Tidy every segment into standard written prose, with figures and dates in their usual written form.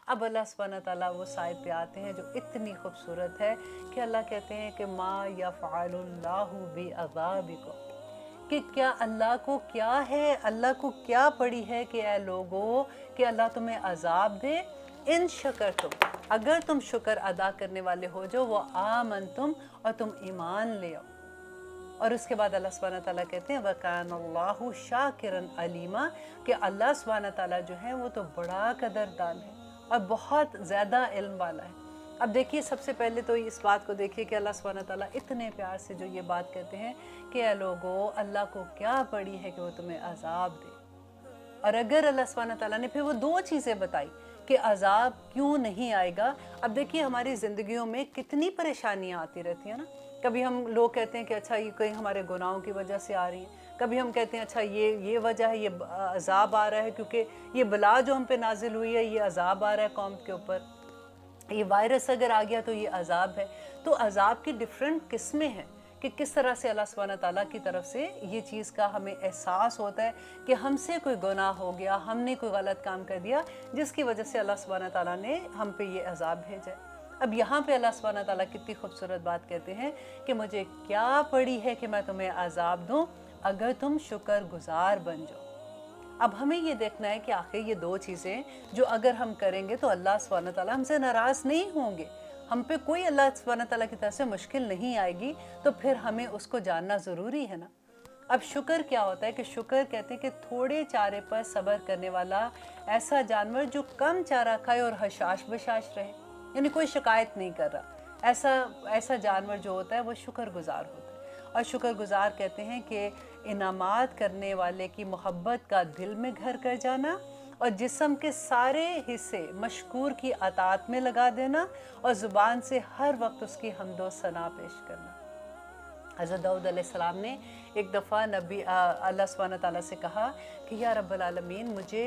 اب اللہ सुब्हान ताला वो साइड पे आते हैं जो इतनी खूबसूरत है कि अल्लाह कहते हैं कि मा यफ़अलुल्लाहु बिअज़ाबिकुम, कि क्या अल्लाह को क्या है, अल्लाह को क्या पड़ी है कि ऐ लोगों कि अल्लाह तुम्हें अजाब दे, इन शकर तुम, अगर तुम शुक्र अदा करने वाले हो जो वो आमन तुम, और तुम ईमान ले आओ। और उसके बाद अल्लाह सुब्हान ताला कहते हैं वकानल्लाहु शाकिरन अलीमा, कि अल्लाह सुब्हान ताला जो है वो तो बड़ा कदरदान है और बहुत ज़्यादा इल्म वाला है। अब देखिए सबसे पहले तो इस बात को देखिए कि अल्लाह सुब्हान ताला इतने प्यार से जो ये बात कहते हैं कि ऐ लोगो अल्लाह को क्या पड़ी है कि वो तुम्हें अजाब दे। और अगर अल्लाह सुब्हान ताला ने फिर वो दो चीज़ें बताई कि अजाब क्यों नहीं आएगा। अब देखिए हमारी ज़िंदगियों में कितनी परेशानियाँ आती रहती हैं ना। कभी हम लोग कहते हैं कि अच्छा ये कहीं हमारे गुनाहों की वजह से आ रही है, कभी हम कहते हैं अच्छा ये वजह है, ये अजाब आ रहा है क्योंकि ये बला जो हम पे नाजिल हुई है ये अजाब आ रहा है कौम के ऊपर, ये वायरस अगर आ गया तो ये अजाब है। तो अजाब की डिफरेंट किस्में हैं कि किस तरह से अल्लाह सुब्हान ताला की तरफ से ये चीज़ का हमें एहसास होता है कि हमसे कोई गुनाह हो गया, हमने कोई गलत काम कर दिया जिसकी वजह से अल्लाह सुब्हान ताला ने हम पे ये अजाब भेजा है। अब यहाँ पे अल्लाह सुब्हान ताला कितनी खूबसूरत बात कहते हैं कि मुझे क्या पड़ी है कि मैं तुम्हें अजाब दूँ अगर तुम शुक्र गुजार बन जाओ। अब हमें ये देखना है कि आखिर ये दो चीज़ें जो अगर हम करेंगे तो अल्लाह सुब्हान ताला हमसे नाराज़ नहीं होंगे, हम पे कोई अल्लाह सुब्हान ताला की तरफ से मुश्किल नहीं आएगी, तो फिर हमें उसको जानना ज़रूरी है ना। अब शुक्र क्या होता है कि शुक्र कहते हैं कि थोड़े चारे पर सब्र करने वाला ऐसा जानवर जो कम चारा खाए और हशाश बशाश रहे, यानी कोई शिकायत नहीं कर रहा, ऐसा जानवर जो होता है वो शुक्रगुजार होता है। और शुक्रगुजार कहते हैं कि इनामात करने वाले की मोहब्बत का दिल में घर कर जाना और जिस्म के सारे हिस्से मशकूर की अतात में लगा देना और ज़ुबान से हर वक्त उसकी हम्दो सना पेश करना। हज़रत दाऊद अलैहिस्सलाम ने एक दफ़ा नबी अल्लाह सुब्हान ताला से कहा कि या रब्बल आलमीन मुझे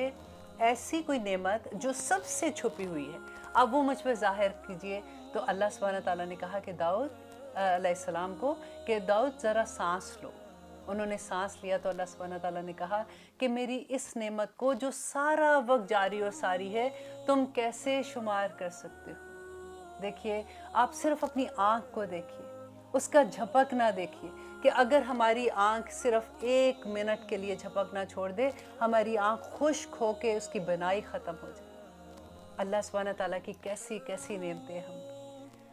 ऐसी कोई नेमत जो सबसे छुपी हुई है अब वो मुझ पर ज़ाहिर कीजिए। तो अल्लाह सुब्हान ताला ने कहा कि दाऊद अलैहिस्सलाम को कि दाऊद ज़रा सांस लो। उन्होंने सांस लिया तो अल्लाह सुब्हान ताला ने कहा कि मेरी इस नेमत को जो सारा वक्त जारी और सारी है तुम कैसे शुमार कर सकते हो। देखिए आप सिर्फ अपनी आँख को देखिए, उसका झपकना देखिए कि अगर हमारी आँख सिर्फ 1 मिनट के लिए झपकना छोड़ दे, हमारी आँख खुश्क हो के उसकी बनाई ख़त्म हो जाए। अल्लाह सुब्हान ताला की कैसी कैसी नेमतें हम।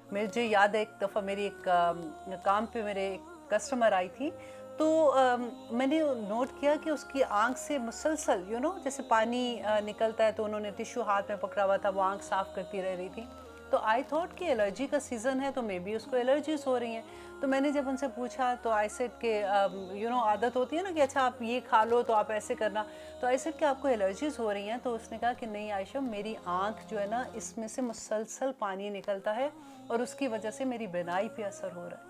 मुझे याद है एक दफ़ा मेरी एक काम पे मेरे एक कस्टमर आई थी, तो मैंने नोट किया कि उसकी आँख से मुसलसल जैसे पानी निकलता है, तो उन्होंने टिश्यू हाथ में पकड़ा हुआ था, वो आँख साफ़ करती रह रही थी। तो आई थॉट कि एलर्जी का सीज़न है तो मे बी उसको एलर्जीज हो रही हैं। तो मैंने जब उनसे पूछा तो आई सेड कि आदत होती है ना कि अच्छा आप ये खा लो तो आप ऐसे करना, तो आई सेड कि आपको एलर्जीज हो रही हैं। तो उसने कहा कि नहीं आयशा, मेरी आँख जो है ना इसमें से मुसलसल पानी निकलता है और उसकी वजह से मेरी बिनाई पे असर हो रहा है।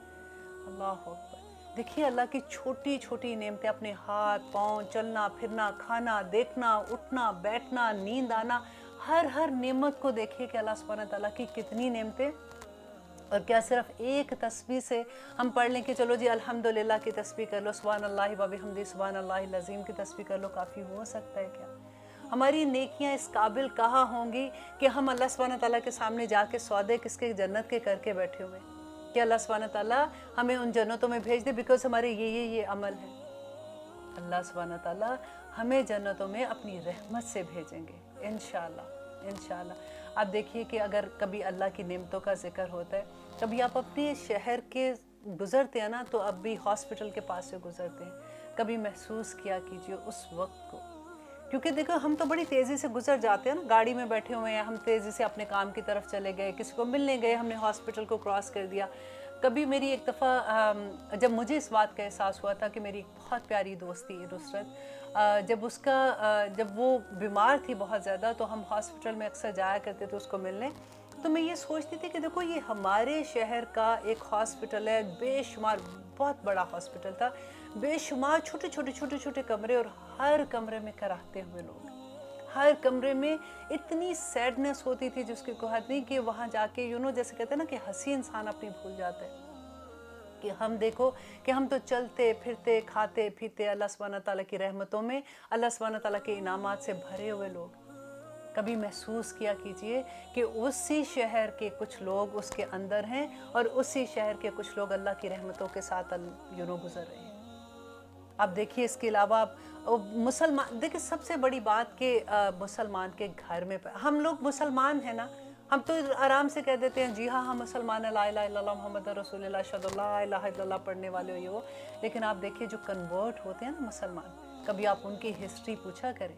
अल्लाह अकबर। देखिए अल्लाह की छोटी छोटी नेमतें, अपने हाथ पाँव, चलना फिरना, खाना, देखना, उठना बैठना, नींद आना, हर नेमत को देखिए कि अल्लाह सुब्हान ताला की कितनी नेमतें। और क्या सिर्फ एक तस्बीह से हम पढ़ लें कि चलो जी अल्हम्दुलिल्लाह की तस्बीह कर लो, सुब्हानल्लाहि व बिहम्दिही सुब्हानल्लाहिल अज़ीम की तस्बीह कर लो, काफ़ी हो सकता है क्या? हमारी नेकियां इस काबिल कहाँ होंगी कि हम अल्लाह सुब्हान ताला के सामने जाके सौदे किसके जन्नत के करके बैठे हुए कि अल्लाह सुब्हान ताला हमें उन जन्नतों में भेज दे बिकॉज हमारे ये अमल है। अल्लाह सुब्हान ताला हमें जन्नतों में अपनी रहमत से भेजेंगे इंशाअल्लाह इंशाअल्लाह। आप देखिए कि अगर कभी अल्लाह की नेमतों का जिक्र होता है, कभी आप अपने शहर के गुज़रते हैं ना, तो अब भी हॉस्पिटल के पास से गुज़रते हैं, कभी महसूस किया कीजिए उस वक्त को, क्योंकि देखो हम तो बड़ी तेज़ी से गुजर जाते हैं ना, गाड़ी में बैठे हुए हैं, हम तेज़ी से अपने काम की तरफ चले गए, किसी को मिलने गए, हमने हॉस्पिटल को क्रॉस कर दिया। कभी मेरी एक दफ़ा जब मुझे इस बात का एहसास हुआ था कि मेरी एक बहुत प्यारी दोस्त थी नुसरत, जब वो बीमार थी बहुत ज़्यादा, तो हम हॉस्पिटल में अक्सर जाया करते थे उसको मिलने। तो मैं ये सोचती थी कि देखो ये हमारे शहर का एक हॉस्पिटल है, बेशुमार बहुत बड़ा हॉस्पिटल था, बेशुमार छोटे कमरे और हर कमरे में कराहते हुए लोग, हर कमरे में इतनी सैडनेस होती थी जिसकी कोई हद नहीं, कि वहाँ जाके जैसे कहते हैं ना कि हंसी इंसान अपनी भूल जाता है, कि हम देखो कि हम तो चलते फिरते खाते पीते अल्लाह सुब्हान ताला की रहमतों में, अल्लाह सुब्हान ताला के इनामात से भरे हुए लोग, کبھی محسوس کیا کیجئے کہ اسی شہر کے کچھ لوگ اس کے اندر ہیں اور اسی شہر کے کچھ لوگ اللہ کی رحمتوں کے ساتھ گزر رہے ہیں۔ اب دیکھیے اس کے علاوہ مسلمان، دیکھیں سب سے بڑی بات کہ مسلمان کے گھر میں ہم لوگ مسلمان ہیں نا، ہم تو آرام سے کہہ دیتے ہیں جی ہاں ہم مسلمان ہیں، لا الہ الا اللہ محمد رسول اللہ اشہد ان لا الہ الا اللہ پڑھنے والے ہو یہ وہ، لیکن آپ دیکھیے جو کنورٹ ہوتے ہیں نا مسلمان، کبھی آپ ان کی ہسٹری پوچھا کریں۔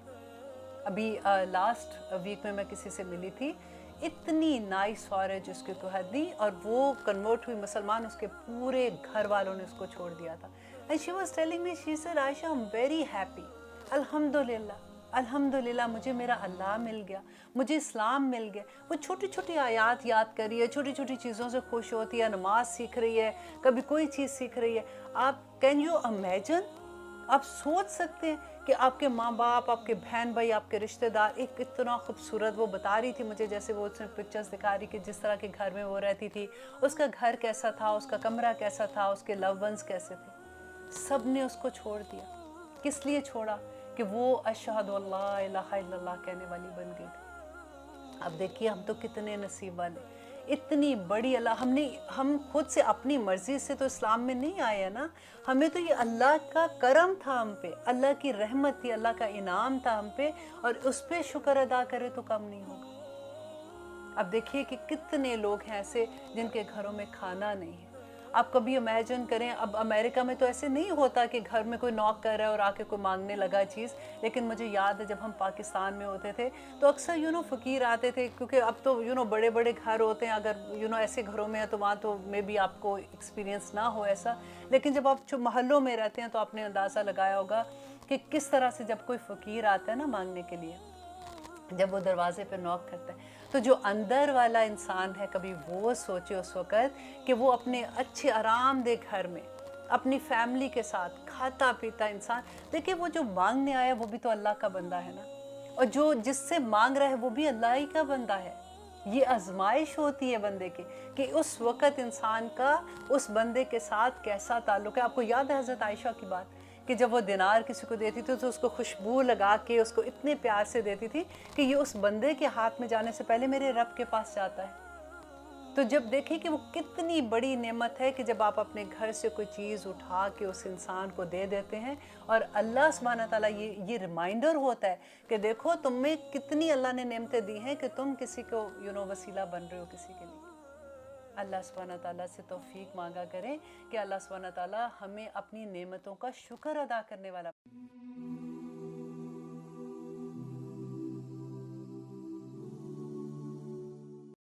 ابھی لاسٹ ویک میں کسی سے ملی تھی، اتنی نائس عورت جس کی کوئی حد نہیں، اور وہ کنورٹ ہوئی مسلمان، اس کے پورے گھر والوں نے اس کو چھوڑ دیا تھا۔ And she was telling me, she said, Aisha, I'm very happy. الحمدللہ الحمدللہ مجھے میرا اللہ مل گیا، مجھے اسلام مل گیا۔ وہ چھوٹی چھوٹی آیات یاد کر رہی ہے، چھوٹی چھوٹی چیزوں سے خوش ہوتی ہے، نماز سیکھ رہی ہے، کبھی کوئی چیز سیکھ رہی ہے۔ آپ کین یو امیجن، آپ سوچ سکتے ہیں کہ آپ کے ماں باپ، آپ کے بہن بھائی، آپ کے رشتہ دار ایک اتنا خوبصورت، وہ بتا رہی تھی مجھے جیسے وہ اس میں پکچرز دکھا رہی کہ جس طرح کے گھر میں وہ رہتی تھی، اس کا گھر کیسا تھا، اس کا کمرہ کیسا تھا، اس کے لو ونس کیسے تھے، سب نے اس کو چھوڑ دیا۔ کس لیے چھوڑا؟ کہ وہ اشہد ان لا الہ الا اللہ کہنے والی بن گئی تھی۔ اب دیکھیے ہم تو کتنے نصیب والے، اتنی بڑی اللہ، ہم خود سے اپنی مرضی سے تو اسلام میں نہیں آئے ہیں نا، ہمیں تو یہ اللہ کا کرم تھا ہم پہ، اللہ کی رحمت تھی، اللہ کا انعام تھا ہم پہ، اور اس پہ شکر ادا کرے تو کم نہیں ہوگا۔ اب دیکھیے کہ کتنے لوگ ہیں ایسے جن کے گھروں میں کھانا نہیں ہے۔ آپ کبھی امیجن کریں، اب امریکہ میں تو ایسے نہیں ہوتا کہ گھر میں کوئی نوک کر رہا ہے اور آ کے کوئی مانگنے لگا چیز، لیکن مجھے یاد ہے جب ہم پاکستان میں ہوتے تھے تو اکثر فقیر آتے تھے، کیونکہ اب تو بڑے بڑے گھر ہوتے ہیں، اگر ایسے گھروں میں ہے تو وہاں تو میں بھی آپ کو ایکسپیرینس نہ ہو ایسا، لیکن جب آپ جو محلوں میں رہتے ہیں تو آپ نے اندازہ لگایا ہوگا کہ کس طرح سے جب کوئی فقیر آتا ہے نا مانگنے کے لیے، جب وہ دروازے پہ نوک کرتا ہے تو جو اندر والا انسان ہے، کبھی وہ سوچے اس وقت کہ وہ اپنے اچھے آرام دہ گھر میں اپنی فیملی کے ساتھ کھاتا پیتا انسان، دیکھیں وہ جو مانگنے آیا وہ بھی تو اللہ کا بندہ ہے نا، اور جو جس سے مانگ رہا ہے وہ بھی اللہ ہی کا بندہ ہے۔ یہ آزمائش ہوتی ہے بندے کی کہ اس وقت انسان کا اس بندے کے ساتھ کیسا تعلق ہے۔ آپ کو یاد ہے حضرت عائشہ کی بات کہ جب وہ دینار کسی کو دیتی تھی تو اس کو خوشبو لگا کے اس کو اتنے پیار سے دیتی تھی کہ یہ اس بندے کے ہاتھ میں جانے سے پہلے میرے رب کے پاس جاتا ہے۔ تو جب دیکھیں کہ وہ کتنی بڑی نعمت ہے کہ جب آپ اپنے گھر سے کوئی چیز اٹھا کے اس انسان کو دے دیتے ہیں، اور اللہ سبحانہ تعالیٰ یہ ریمائنڈر ہوتا ہے کہ دیکھو تم میں کتنی اللہ نے نعمتیں دی ہیں کہ تم کسی کو وسیلہ بن رہے ہو کسی کے لیے۔ اللہ سبحانہ تعالیٰ سے توفیق مانگا کریں کہ اللہ سبحانہ تعالیٰ ہمیں اپنی نعمتوں کا شکر ادا کرنے والا